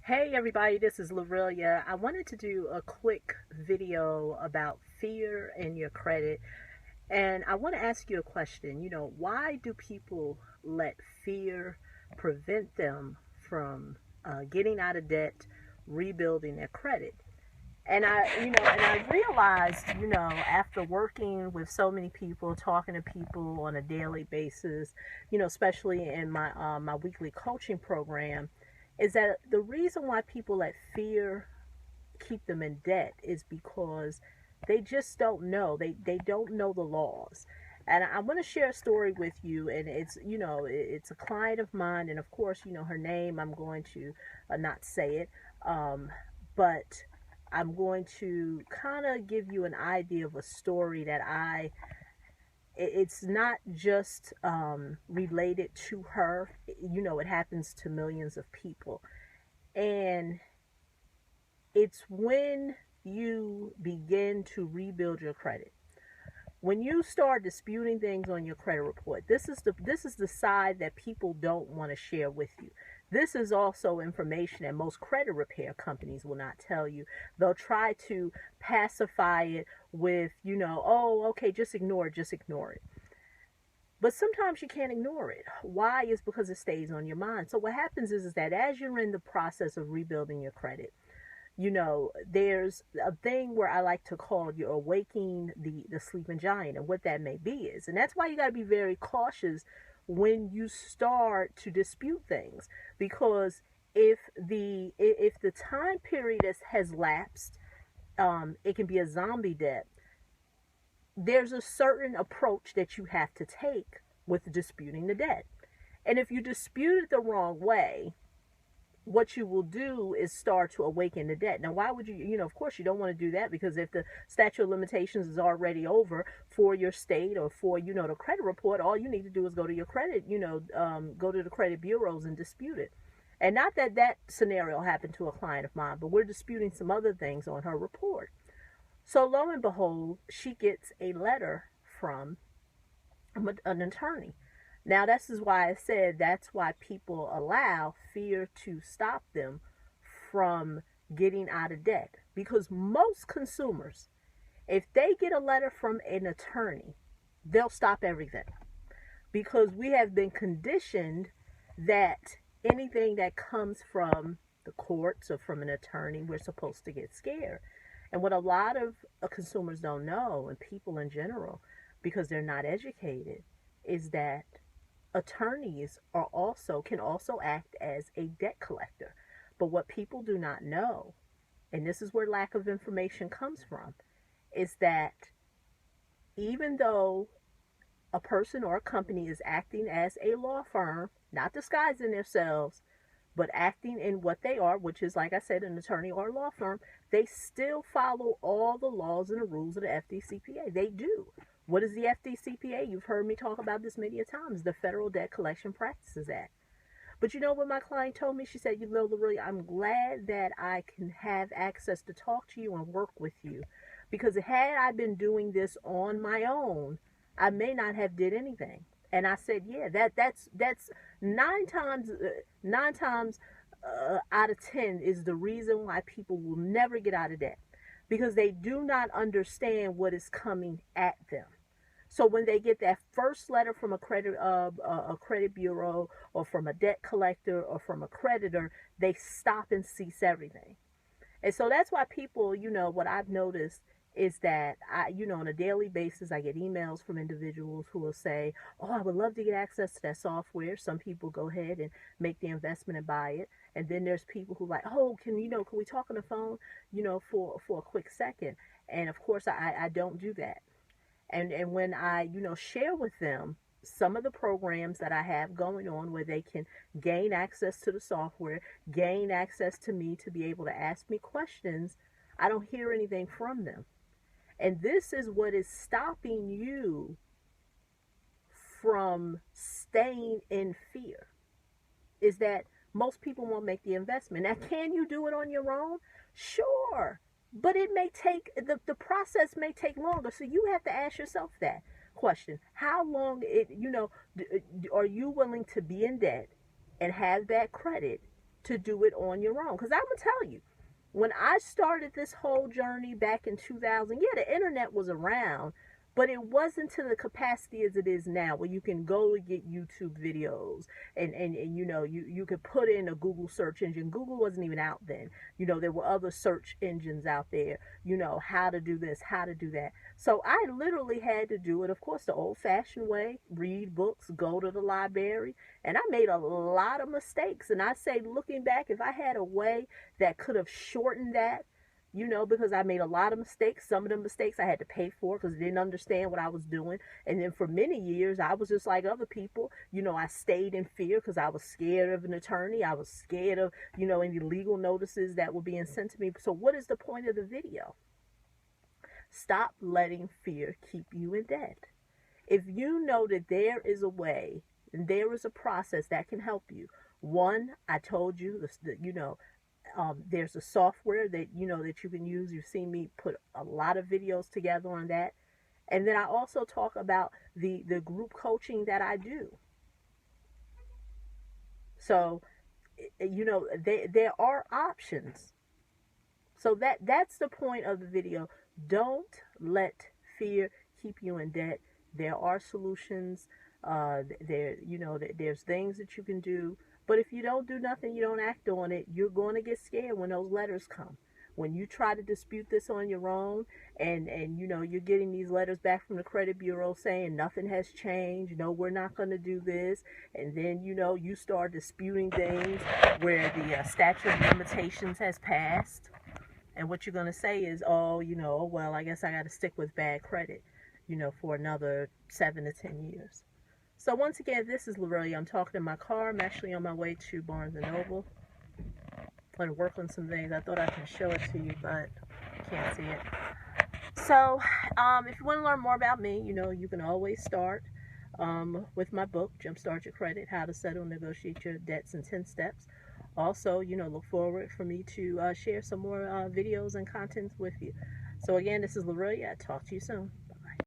Hey everybody, this is Lorelia. I wanted to do a quick video about fear and your credit. And I want to ask you a question. Why do people let fear prevent them from getting out of debt, rebuilding their credit? And I realized, after working with so many people, talking to people on a daily basis, especially in my weekly coaching program, is that the reason why people let fear keep them in debt is because they just don't know. They don't know the laws. And I want to share a story with you, and it's a client of mine, and of course, her name. I'm going to not say it, but I'm going to kind of give you an idea of a story that it's not just related to her. It happens to millions of people. And it's when you begin to rebuild your credit. When you start disputing things on your credit report, this is the side that people don't want to share with you. This is also information that most credit repair companies will not tell you. They'll try to pacify it with, oh, okay, just ignore it, just ignore it. But sometimes you can't ignore it. Why? Is because it stays on your mind. So what happens is that as you're in the process of rebuilding your credit, there's a thing where I like to call you're awakening the sleeping giant, and what that may be is, and that's why you got to be very cautious when you start to dispute things, because if the time period has lapsed, it can be a zombie debt. There's a certain approach that you have to take with disputing the debt, and if you dispute it the wrong way, what you will do is start to awaken the debt. Now, why would you, of course, you don't want to do that, because if the statute of limitations is already over for your state or for, the credit report, all you need to do is go to your credit, go to the credit bureaus and dispute it. And not that that scenario happened to a client of mine, but we're disputing some other things on her report. So lo and behold, she gets a letter from an attorney. Now, this is why I said that's why people allow fear to stop them from getting out of debt. Because most consumers, if they get a letter from an attorney, they'll stop everything. Because we have been conditioned that anything that comes from the courts or from an attorney, we're supposed to get scared. And what a lot of consumers don't know, and people in general, because they're not educated, is that attorneys can also act as a debt collector. But what people do not know, and this is where lack of information comes from, is that even though a person or a company is acting as a law firm, not disguising themselves, but acting in what they are, which is, like I said, an attorney or a law firm, they still follow all the laws and the rules of the FDCPA. They do. What is the FDCPA? You've heard me talk about this many times, the Federal Debt Collection Practices Act. But you know what my client told me? She said, Loretta, I'm glad that I can have access to talk to you and work with you. Because had I been doing this on my own, I may not have did anything. And I said, yeah, that's nine times out of 10 is the reason why people will never get out of debt, because they do not understand what is coming at them. So when they get that first letter from a credit bureau, or from a debt collector, or from a creditor, they stop and cease everything. And so that's why people, what I've noticed is that on a daily basis, I get emails from individuals who will say, oh, I would love to get access to that software. Some people go ahead and make the investment and buy it. And then there's people who like, oh, can we talk on the phone, for a quick second? And of course, I don't do that. And when I, share with them some of the programs that I have going on where they can gain access to the software, gain access to me to be able to ask me questions, I don't hear anything from them. And this is what is stopping you from staying in fear, is that most people won't make the investment. Now, can you do it on your own? Sure. But it may take, the process may take longer. So you have to ask yourself that question. How long, are you willing to be in debt and have that credit to do it on your own. Because I'm going to tell you, when I started this whole journey back in 2000, yeah, the internet was around, but it wasn't to the capacity as it is now, where you can go and get YouTube videos and you know, you could put in a Google search engine. Google wasn't even out then. You know, there were other search engines out there, you know, how to do this, how to do that. So I literally had to do it, of course, the old-fashioned way: read books, go to the library. And I made a lot of mistakes. And I say, looking back, if I had a way that could have shortened that, you know, because I made a lot of mistakes. Some of the mistakes I had to pay for because I didn't understand what I was doing. And then for many years, I was just like other people. You know, I stayed in fear because I was scared of an attorney. I was scared of, you know, any legal notices that were being sent to me. So what is the point of the video? Stop letting fear keep you in debt. If you know that there is a way and there is a process that can help you, one, I told you, you know, there's a software that, you know, that you can use. You've seen me put a lot of videos together on that. And then I also talk about the group coaching that I do. So, you know, there are options. So that's the point of the video. Don't let fear keep you in debt. There are solutions. You know, there's things that you can do. But if you don't do nothing, you don't act on it, you're going to get scared when those letters come. When you try to dispute this on your own, and you know, you're getting these letters back from the credit bureau saying nothing has changed, no, we're not going to do this, and then, you know, you start disputing things where the statute of limitations has passed, and what you're going to say is, oh, you know, well, I guess I got to stick with bad credit, you know, for another 7 to 10 years. So once again, this is Lorelia. I'm talking in my car. I'm actually on my way to Barnes & Noble. I'm going to work on some things. I thought I could show it to you, but I can't see it. So if you want to learn more about me, you know, you can always start with my book, Jumpstart Your Credit, How to Settle and Negotiate Your Debts in 10 Steps. Also, you know, look forward for me to share some more videos and content with you. So again, this is Lorelia. I'll talk to you soon.